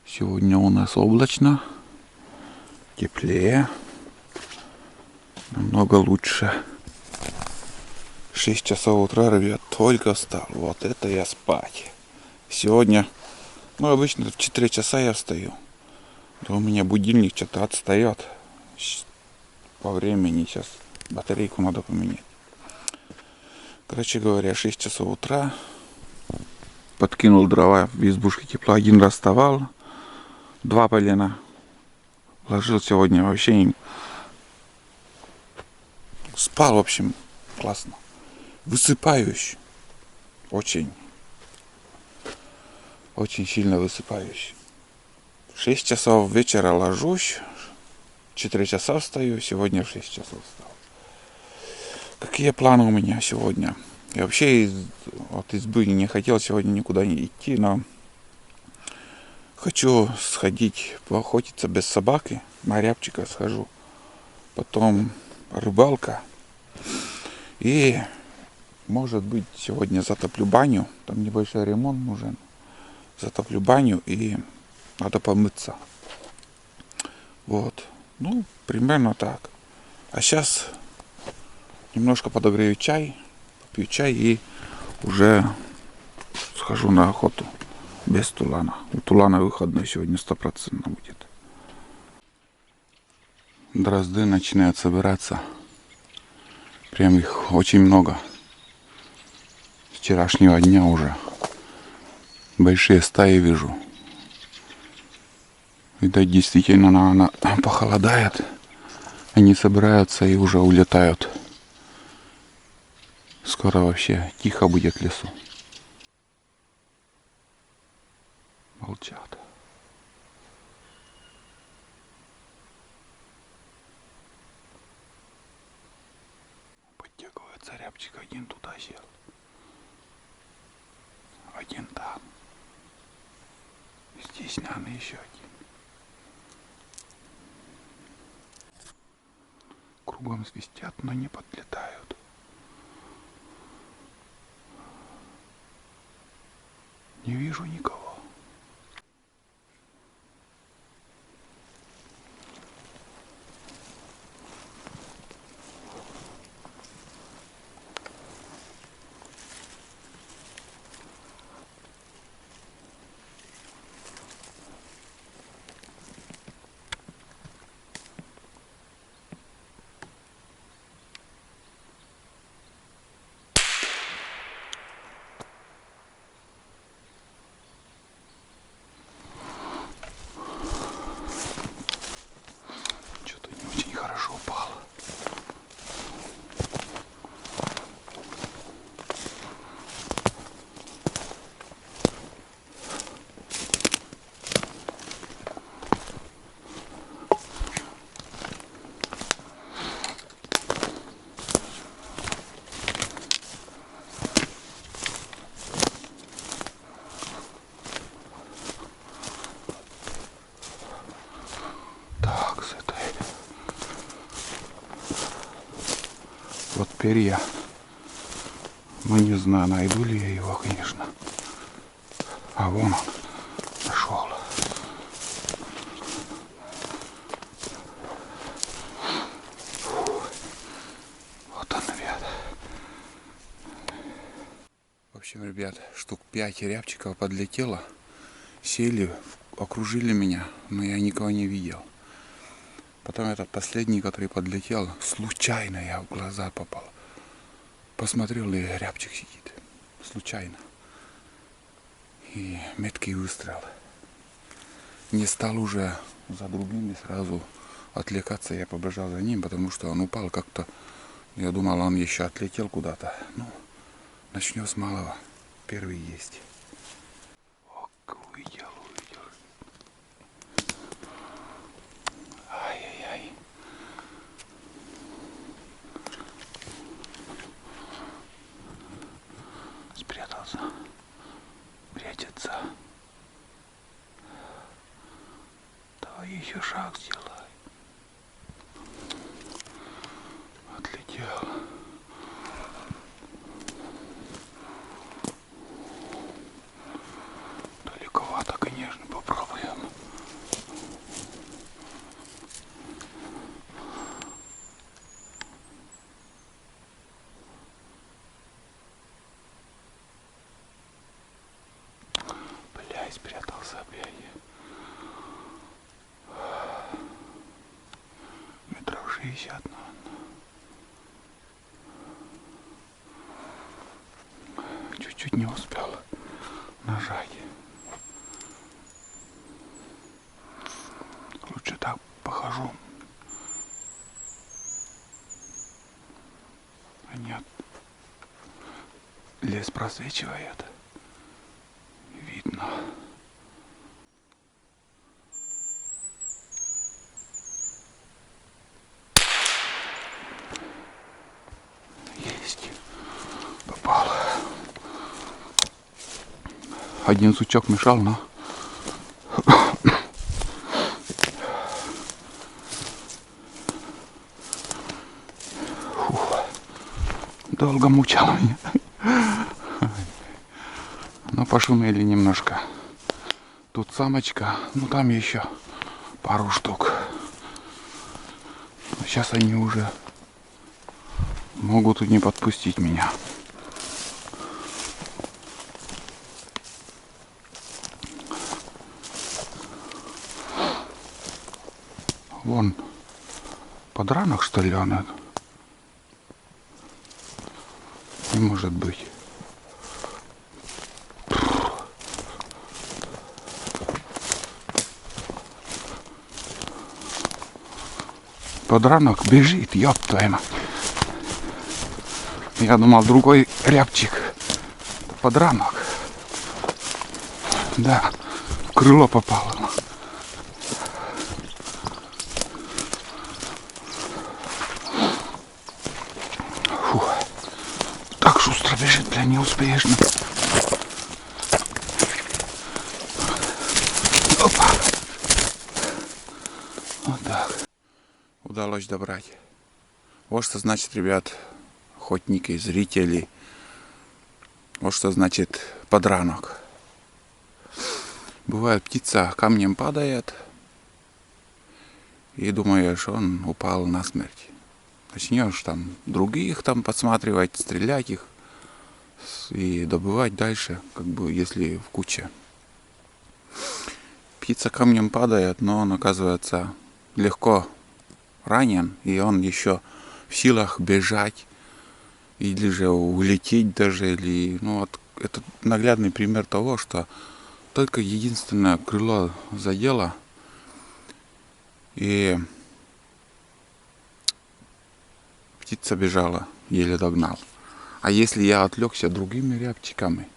Сегодня у нас облачно, теплее, намного лучше. 6 часов утра, ребят, только встал. Вот это я спать. Сегодня, обычно в 4 часа я встаю. То у меня будильник что-то отстает по времени. Сейчас батарейку надо поменять. Короче говоря, 6 часов утра. Подкинул дрова в избушке тепла. Один раз вставал. 2 полена. Ложил сегодня вообще. Спал, в общем, классно. Высыпаюсь. Очень сильно высыпаюсь. В 6 часов вечера ложусь. 4 часа встаю. Сегодня в 6 часов встал. Какие планы у меня сегодня? Я вообще от избы не хотел сегодня никуда не идти, но хочу сходить поохотиться без собаки. На рябчика схожу. Потом рыбалка. И, может быть, сегодня затоплю баню. Там небольшой ремонт нужен. Затоплю баню и надо помыться. Вот. Примерно так. А сейчас немножко подогрею чай. Попью чай и уже схожу на охоту. Без тулана. У тулана выходной сегодня 100% будет. Дрозды начинают собираться. Прям их очень много. С вчерашнего дня уже. Большие стаи вижу. Видать, действительно, она похолодает. Они собираются и уже улетают. Скоро вообще тихо будет в лесу. Молчат. Подтягивается рябчик. Один туда сел. Один там. Здесь, наверное, еще один. Кругом свистят, но не подлетают. Не вижу никого. Вот перья. Не знаю, найду ли я его, конечно. А вон он. Нашел. Вот он, ребят. В общем, ребят, штук 5 рябчиков подлетело. Сели, окружили меня, но я никого не видел. Потом этот последний, который подлетел, случайно я в глаза попал. Посмотрел, и рябчик сидит. Случайно. И меткий выстрел. Не стал уже за другими сразу отвлекаться. Я побежал за ним, потому что он упал как-то. Я думал, он еще отлетел куда-то. Начнем с малого. Первый есть. Увидел. Ай-яй-яй. Спрятался. Прячется. Давай еще шаг сделай. Отлетел. Далековато, конечно, попробуем. спрятался, блядь. Метров 60, наверное. Чуть-чуть не успел нажать. Лучше так похожу. А нет. Лес просвечивает. Видно. Есть. Попал. Один сучок мешал, но... Фух. Долго мучал меня. Но пошумели немножко. Тут самочка, ну там еще пару штук. Сейчас они уже могут не подпустить меня. Вон подранок, что ли, он? Не может быть. Подранок бежит, ёб твою мать. Я думал, другой рябчик. Подранок. Да, крыло попало. Фух. Так шустро бежит, бля, не успеешь. Опа. Вот так. Удалось добрать. Вот что значит, ребят, охотники, зрители. Вот что значит подранок. Бывает, птица камнем падает, и думаешь, он упал насмерть. Начнешь там других там подсматривать, стрелять их и добывать дальше, как бы, если в куче. Птица камнем падает, но он оказывается легко ранен, и он еще в силах бежать или же улететь даже, или, ну вот это наглядный пример того, что только единственное крыло задело, и птица бежала, еле догнал. А если я отвлекся другими рябчиками,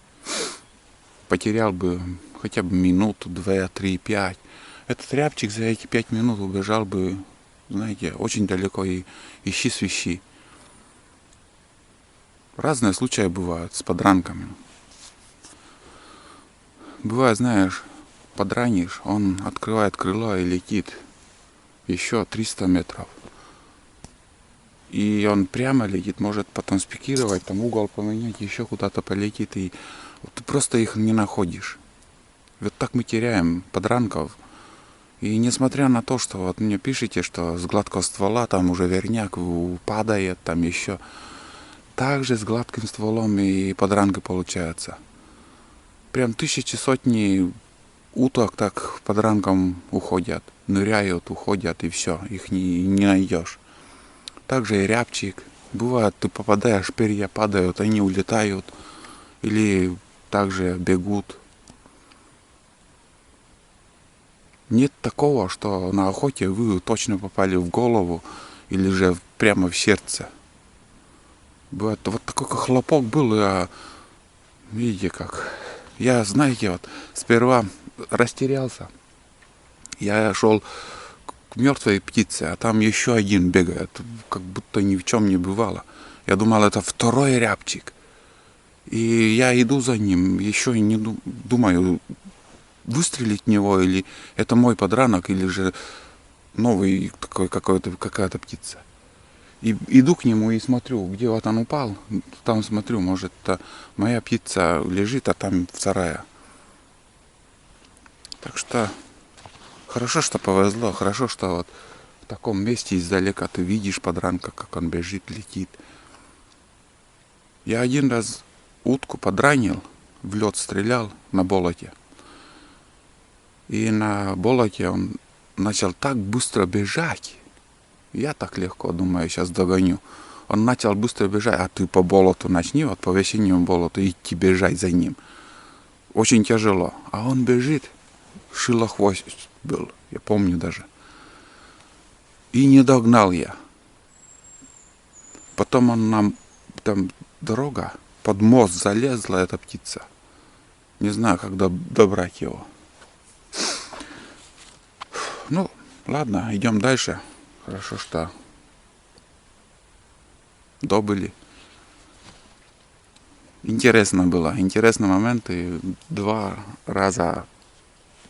потерял бы хотя бы минуту, 2, 3, 5. Этот рябчик за эти 5 минут убежал бы, знаете, очень далеко и ищи свищи. Разные случаи бывают с подранками. Бывает, знаешь, подранишь, он открывает крыло и летит еще 300 метров. И он прямо летит, может потом спикировать, там угол поменять, еще куда-то полетит, и вот ты просто их не находишь. Вот так мы теряем подранков. И несмотря на то, что вот мне пишете, что с гладкого ствола там уже верняк падает, там еще, также с гладким стволом и подранки получаются. Прям тысячи, сотни уток так подранкам уходят, ныряют, уходят, и все, их не найдешь. Также и рябчик. Бывает, ты попадаешь, перья падают, они улетают. Или также бегут. Нет такого, что на охоте вы точно попали в голову или же прямо в сердце. Бывает, вот такой хлопок был, а видите как. Я, знаете, вот сперва растерялся. Я шел к мертвой птице, а там еще один бегает, как будто ни в чем не бывало. Я думал, это второй рябчик. И я иду за ним, еще не думаю, выстрелить в него, или это мой подранок, или же новый такой какая-то птица. И иду к нему и смотрю, где вот он упал. Там смотрю, может, моя птица лежит, а там в сарае. Так что хорошо, что повезло, хорошо, что вот в таком месте издалека ты видишь подранка, как он бежит, летит. Я один раз утку подранил, в лед стрелял на болоте. И на болоте он начал так быстро бежать. Я так легко, думаю, сейчас догоню. Он начал быстро бежать, а ты по болоту начни, вот по весеннему болоту, идти бежать за ним. Очень тяжело. А он бежит, шилохвост был, я помню даже. И не догнал я. Потом он нам, там дорога, под мост залезла эта птица. Не знаю, как добрать его. Ну, ладно, идем дальше. Хорошо, что добыли. Интересно было. Интересный момент. И 2 раза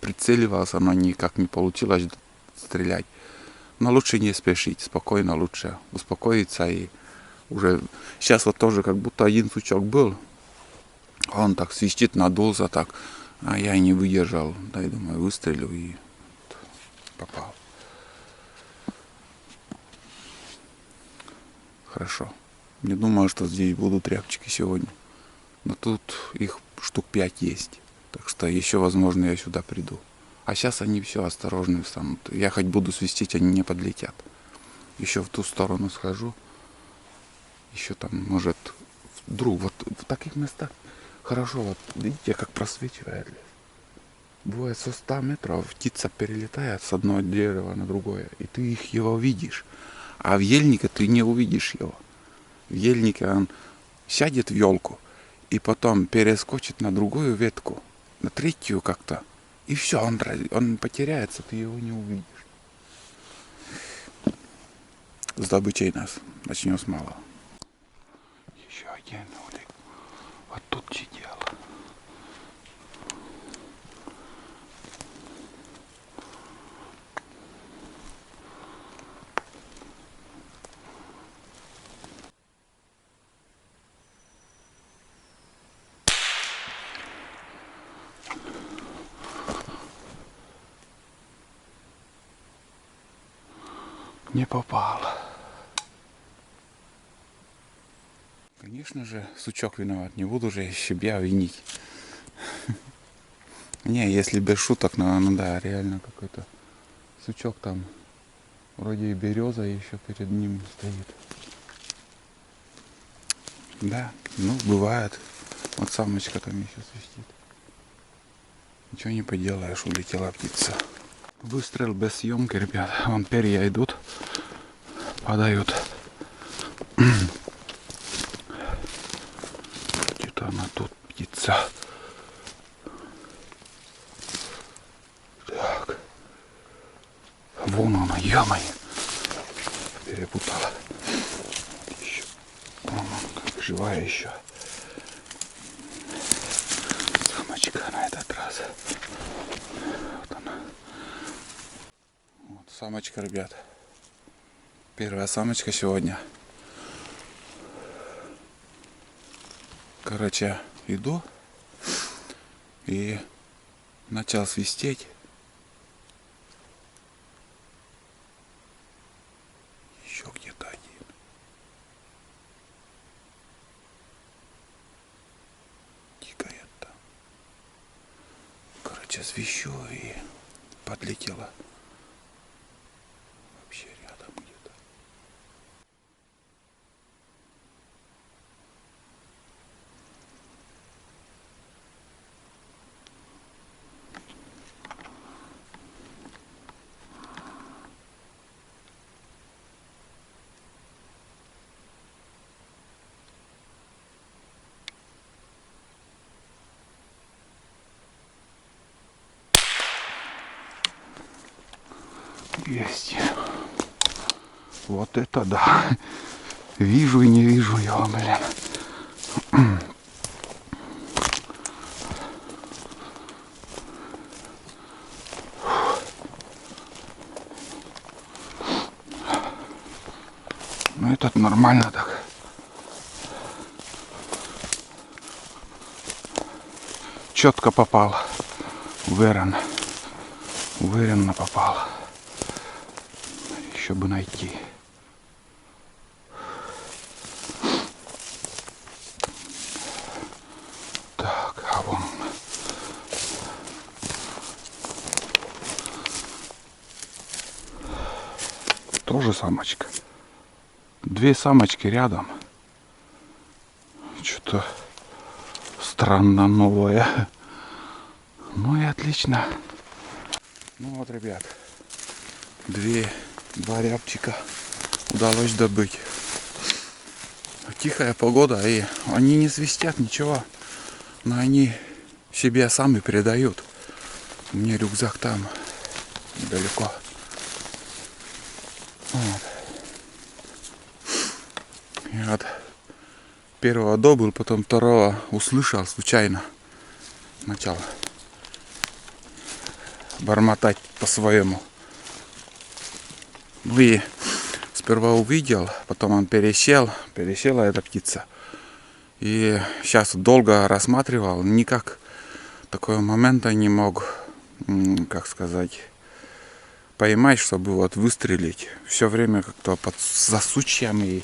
прицеливался, но никак не получилось стрелять. Но лучше не спешить. Спокойно лучше успокоиться. И уже сейчас вот тоже как будто один сучок был. Он так свистит, надулся так. А я и не выдержал. Да, я думаю, выстрелю и попал. Хорошо. Не думаю, что здесь будут рябчики сегодня. Но тут их штук 5 есть. Так что еще, возможно, я сюда приду. А сейчас они все осторожные встанут. Я хоть буду свистеть, они не подлетят. Еще в ту сторону схожу. Еще там, может, вдруг, вот в таких местах хорошо, вот видите, как просвечивает лес. Бывает со 100 метров птица перелетает с одного дерева на другое, и ты его видишь. А в ельнике ты не увидишь его. В ельнике он сядет в елку и потом перескочит на другую ветку, на третью как-то. И все, он потеряется, ты его не увидишь. С добычей нас. Начнем с малого. Еще один улик. Вот тут сидел. Не попал. Конечно же, сучок виноват. Не буду же себя винить. Не, если без шуток, ну да, реально какой-то сучок там. Вроде и береза еще перед ним стоит. Да, ну бывает. Вот самочка там еще свистит. Ничего не поделаешь, улетела птица. Выстрел без съемки, ребят. Вон перья идут, падают. Где-то она тут, птица. Так. Вон она, ё-моё. Перепутала. Еще. Вон она, как живая еще. Самочка на этот раз. Вот она. Вот самочка, ребят. Первая самочка сегодня. Короче, иду и начал свистеть. Еще где-то один. Тикает там. Короче, свищу и подлетела. Вообще рядом где-то. Есть. Вот это да. Вижу и не вижу его, блин. Ну этот нормально так. Четко попал. Уверенно попал. Еще бы найти. Так, а вон. тоже самочка. Две самочки рядом. Что-то странно новое. Ну и отлично. Ну вот, ребят, два рябчика удалось добыть. Тихая погода, и они не свистят, ничего. Но они себя сами передают. У меня рюкзак там, далеко. Вот. И вот первого добыл, потом второго услышал случайно. Начал бормотать по-своему. Ну и сперва увидел, потом он пересела эта птица. И сейчас долго рассматривал, никак такого момента не мог, как сказать, поймать, чтобы вот выстрелить. Все время как-то за сучьями.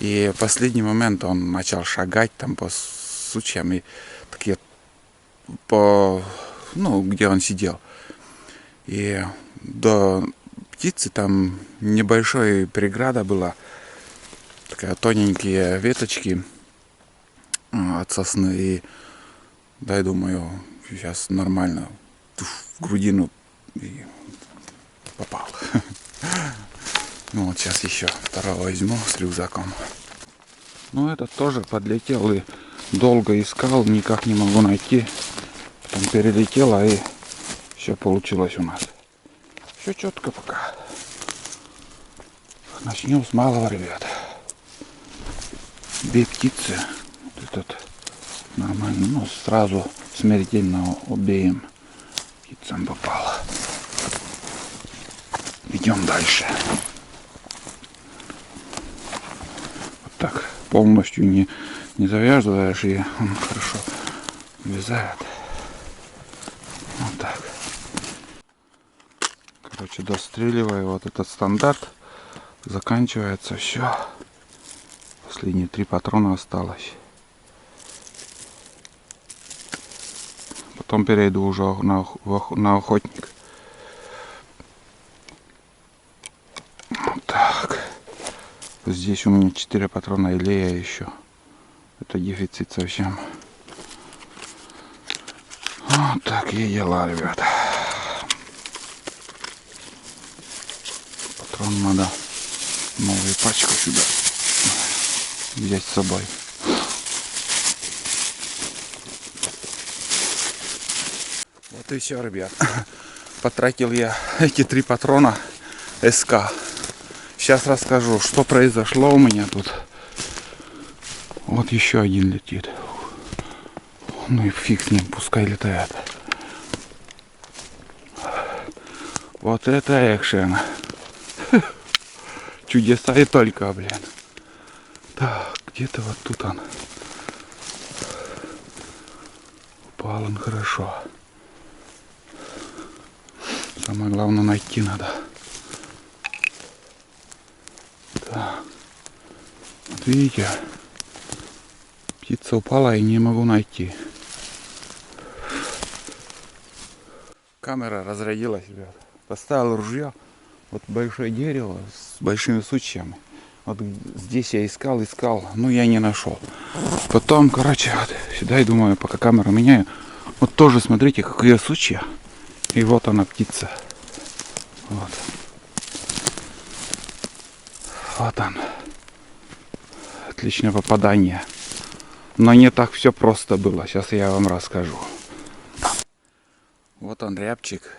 И в последний момент он начал шагать там по сучьям и такие где он сидел. И до птицы там небольшая преграда была. Такая тоненькие веточки от сосны. И да, я думаю, сейчас нормально в грудину и попал. Ну вот сейчас еще второго возьму с рюкзаком. Ну этот тоже подлетел и долго искал, никак не могу найти. Потом перелетела и все получилось у нас. Все четко пока. Начнем с малого, ребята. Две птицы. Вот этот нормально. Ну сразу смертельно обеим птицам попало. Идем дальше. Вот так полностью не завязываешь, и он хорошо вязает. Вот так. Короче, достреливаю вот этот стандарт. Заканчивается все. Последние 3 патрона осталось. Потом перейду уже на охотник. Вот так. Здесь у меня 4 патрона илея еще. Это дефицит совсем. Вот такие дела, ребята. Патрон надо новую пачку сюда взять с собой. Вот и все, ребят. Потратил я эти 3 патрона СК. Сейчас расскажу, что произошло у меня тут. Вот еще один летит. Ну и фиг с ним, пускай летает. Вот это экшен. Чудеса и только, блин. Так, где-то вот тут он. Упал он хорошо. Самое главное найти надо. Так. Вот видите, птица упала и не могу найти. Камера разрядилась, ребят. Поставил ружье. Вот большое дерево с большими сучьями. Вот здесь я искал, но я не нашел. Потом, короче, вот сюда и думаю, пока камеру меняю. Вот тоже смотрите, какие сучья. И вот она, птица. Вот. Вот он. Отличное попадание. Но не так все просто было. Сейчас я вам расскажу. Вот он рябчик.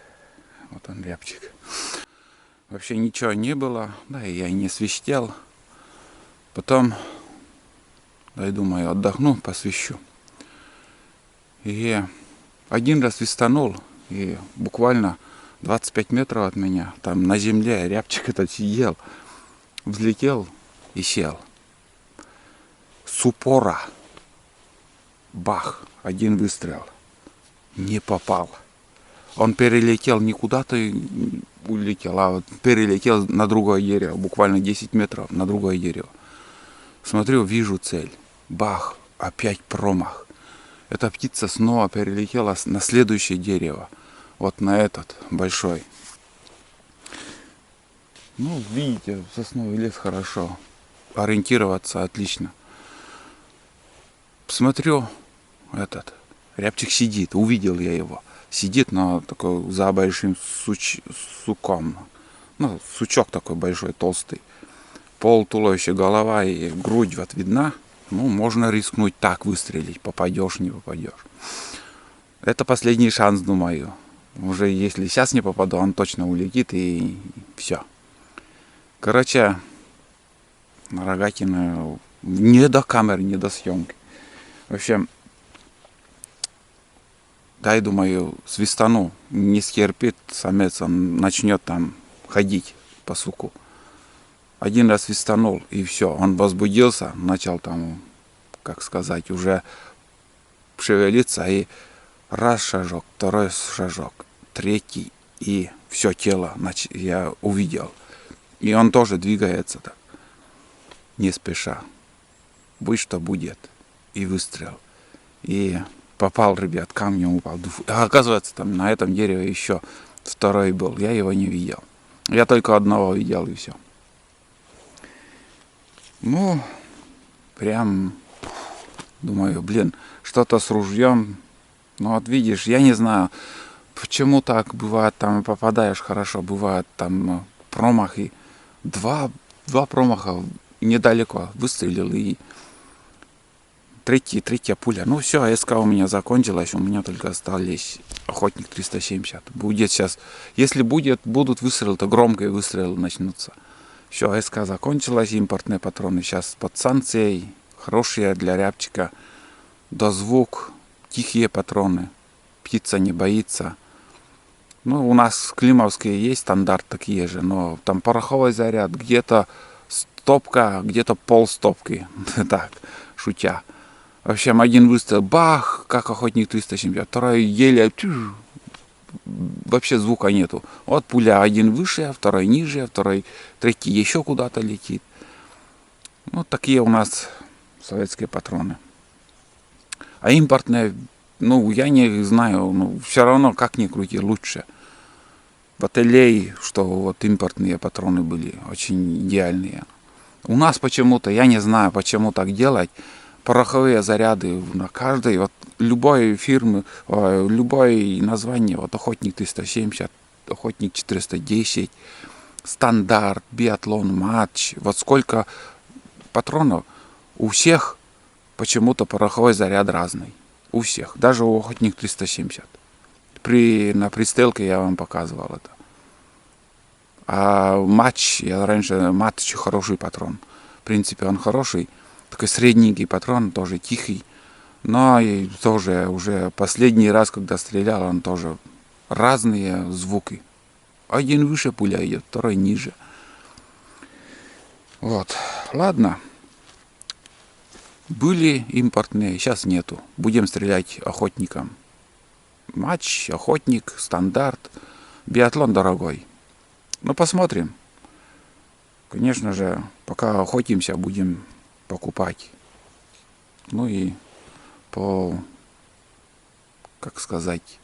Вот он рябчик. Вообще ничего не было. Да, и я не свистел. Потом, да, я думаю, отдохну, посвищу. И один раз свистанул. И буквально 25 метров от меня, там на земле рябчик этот сидел. Взлетел и сел. С упора. Бах. Один выстрел. Не попал. Он перелетел, не куда-то улетел, а вот перелетел на другое дерево. Буквально 10 метров на другое дерево. Смотрю, вижу цель. Бах. Опять промах. Эта птица снова перелетела на следующее дерево. Вот на этот большой. Ну, видите, сосновый лес хорошо. Ориентироваться отлично. Смотрю, этот рябчик сидит, увидел я его. Сидит на такой за большим суком. Ну, сучок такой большой, толстый. Пол туловища, голова и грудь вот видна. Ну, можно рискнуть так выстрелить. Попадешь, не попадешь. Это последний шанс, думаю. Уже если сейчас не попаду, он точно улетит и все. Короче, рогатина не до камеры, не до съемки. В общем, дай, думаю, свистану. Не стерпит самец, он начнет там ходить по суку. Один раз свистанул, и все. Он возбудился, начал там, как сказать, уже шевелиться. И раз шажок, второй шажок, третий. И все тело я увидел. И он тоже двигается так, не спеша. Будь что будет. И выстрел. И попал, ребят, камнем упал. А оказывается, там на этом дереве еще второй был. Я его не видел. Я только одного видел, и все. Ну, прям, думаю, блин, что-то с ружьем. Ну, вот видишь, я не знаю, почему так бывает, там попадаешь хорошо, бывает там промахи. Два промаха недалеко выстрелил, и третья пуля. Ну все, АСК у меня закончилась, у меня только остались охотник 370. Будет сейчас, если будут выстрелы, то громкие выстрелы начнутся. Все, АСК закончилась, импортные патроны сейчас под санкцией, хорошие для рябчика. Дозвук, тихие патроны, птица не боится. Ну, у нас климовские есть стандарт такие же, но там пороховой заряд, где-то стопка, где-то полстопки, так, шутя. В общем, один выстрел, бах, как охотник 370, второй еле, вообще звука нету. Вот пуля, один выше, второй ниже, третий еще куда-то летит. Вот такие у нас советские патроны. А импортные, ну, я не знаю, ну, все равно, как ни крути, лучше. Баталей, что вот импортные патроны были очень идеальные. У нас почему-то, я не знаю, почему так делать, пороховые заряды на каждой, вот любой фирмы, любое название, вот охотник 370, охотник 410, стандарт, биатлон, матч, вот сколько патронов, у всех почему-то пороховой заряд разный. У всех, даже у охотник 370. На пристрелке я вам показывал это. А матч, я раньше, матч хороший патрон. В принципе, он хороший. Такой средненький патрон, тоже тихий. Но и тоже уже последний раз, когда стрелял, он тоже разные звуки. Один выше пуля идет, второй ниже. Вот. Ладно. Были импортные, сейчас нету. Будем стрелять охотником. Матч, охотник, стандарт. Биатлон дорогой. Ну, посмотрим. Конечно же, пока охотимся, будем покупать. Ну и по, как сказать,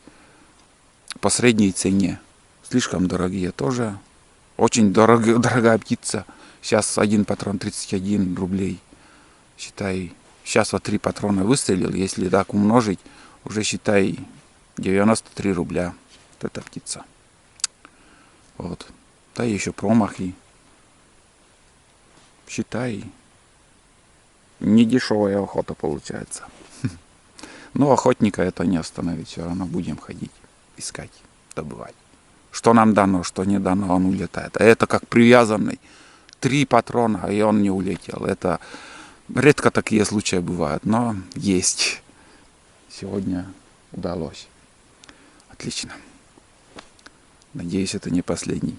по средней цене. Слишком дорогие тоже. Очень дорогая птица. Сейчас один патрон 31 рублей. Считай, сейчас вот 3 патрона выстрелил. Если так умножить, уже считай 93 рубля. Вот эта птица. Вот. Да еще промахи. Считай, не дешевая охота получается. Но охотника это не остановить. Все равно будем ходить, искать, добывать. Что нам дано, что не дано, он улетает. А это как привязанный. 3 патрона, и он не улетел. Это редко такие случаи бывают, но есть. Сегодня удалось. Отлично. Надеюсь, это не последний.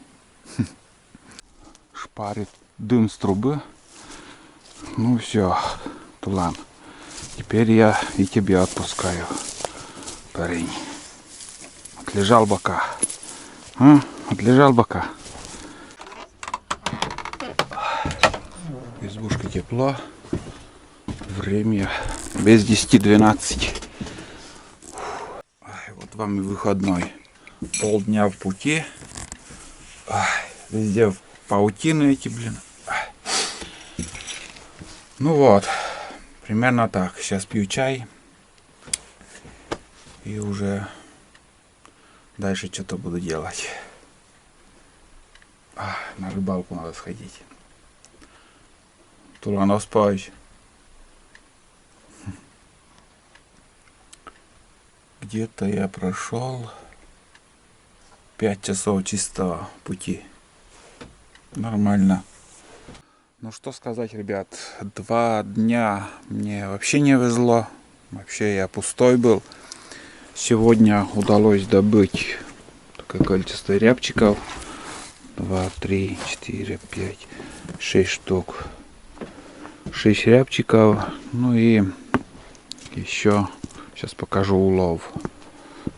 Шпарит дым с трубы. Ну все, Тулан. Теперь я и тебя отпускаю, парень. Отлежал бока. А? Отлежал бока. Избушка тепло. Время без 10-12. Вот вам и выходной. Полдня в пути. Везде паутины эти, блин. Ну вот, примерно так. Сейчас пью чай. И уже дальше что-то буду делать. На рыбалку надо сходить. Туранов спать. Где-то я прошел 5 часов чистого пути. Нормально. Ну что сказать, ребят, 2 дня мне вообще не везло. Вообще я пустой был. Сегодня удалось добыть такое количество рябчиков. 2, 3, 4, 5, 6 штук. 6 рябчиков. Ну и еще сейчас покажу улов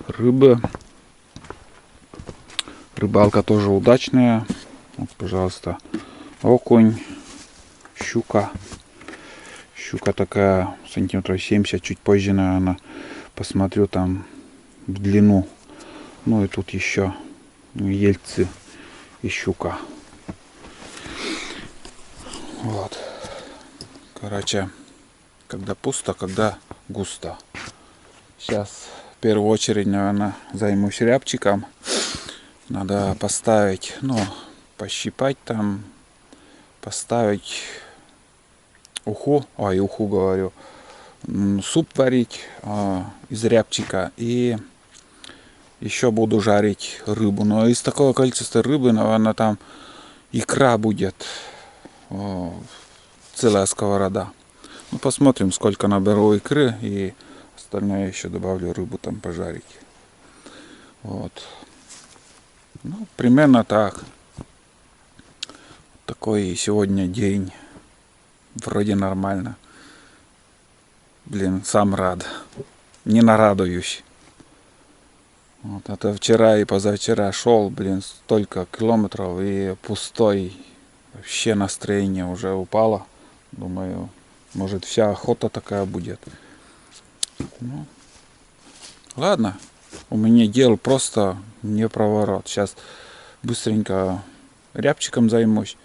рыбы. Рыбалка тоже удачная. Вот, пожалуйста, окунь, щука. Щука такая сантиметров 70, чуть позже, наверное, посмотрю там в длину. Ну и тут еще ельцы и щука. Вот. Короче, когда пусто, когда густо. Сейчас в первую очередь, наверное, займусь рябчиком. Надо поставить, ну, пощипать там, поставить уху, уху говорю, суп варить из рябчика, и еще буду жарить рыбу. Но из такого количества рыбы, наверное, там икра будет целая сковорода. Ну, посмотрим, сколько наберу икры, и остальное еще добавлю рыбу там пожарить. Вот. Ну, примерно так. Такой сегодня день. Вроде нормально. Блин, сам рад. Не нарадуюсь. Вот, это вчера и позавчера шел, блин, столько километров и пустой. Вообще настроение уже упало. Думаю, может вся охота такая будет. Ну, ладно. У меня дел просто не проворот. Сейчас быстренько рябчиком займусь.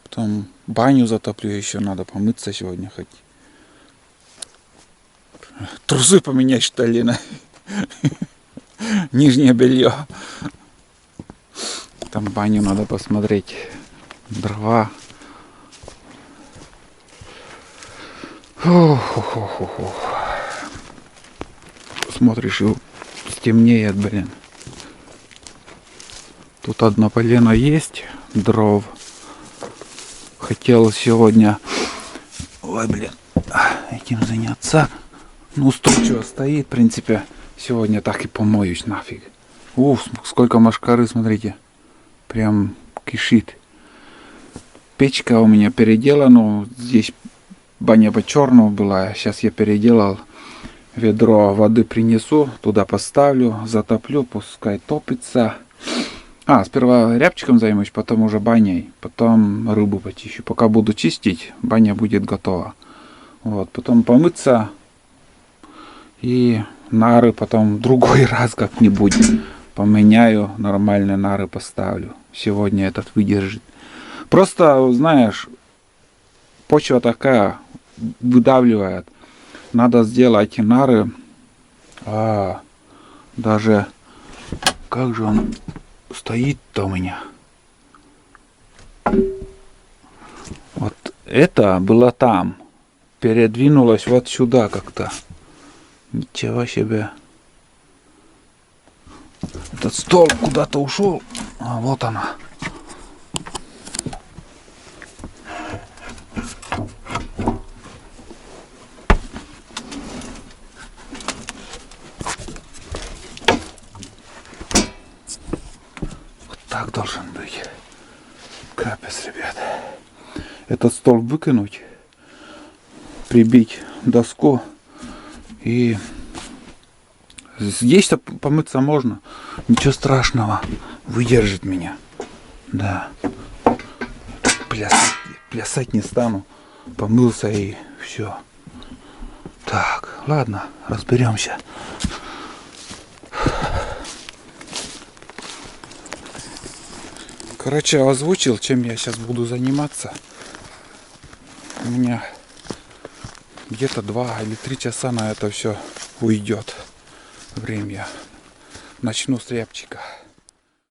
Потом баню затоплю, еще надо помыться сегодня хоть. Трусы поменять, что ли, на нижнее белье. Там баню надо посмотреть. Дрова. Смотришь, и стемнеет, блин. Тут одно полено есть, дров. Хотел сегодня, этим заняться. Ну, устойчиво стоит, в принципе. Сегодня так и помоюсь нафиг. Сколько мошкары, смотрите. Прям кишит. Печка у меня переделана. Здесь баня по-черному была. Сейчас я переделал. Ведро воды принесу, туда поставлю, затоплю, пускай топится. Сперва рябчиком займусь, потом уже баней, потом рыбу почищу. Пока буду чистить, баня будет готова. Вот, потом помыться и нары потом в другой раз как-нибудь поменяю, нормальные нары поставлю. Сегодня этот выдержит. Просто, знаешь, почва такая выдавливает. Надо сделать нары. Даже как же он стоит-то у меня. Вот это было там. Передвинулось вот сюда как-то. Ничего себе. Этот стол куда-то ушел. Вот она. Так должен быть. Капец, ребят. Этот стол выкинуть, прибить доску, и здесь-то помыться можно. Ничего страшного. Выдержит меня. Да. Плясать не стану. Помылся и все. Так, ладно, разберемся. Короче, озвучил, чем я сейчас буду заниматься. У меня где-то 2 или 3 часа на это все уйдет. Время. Начну с рябчика.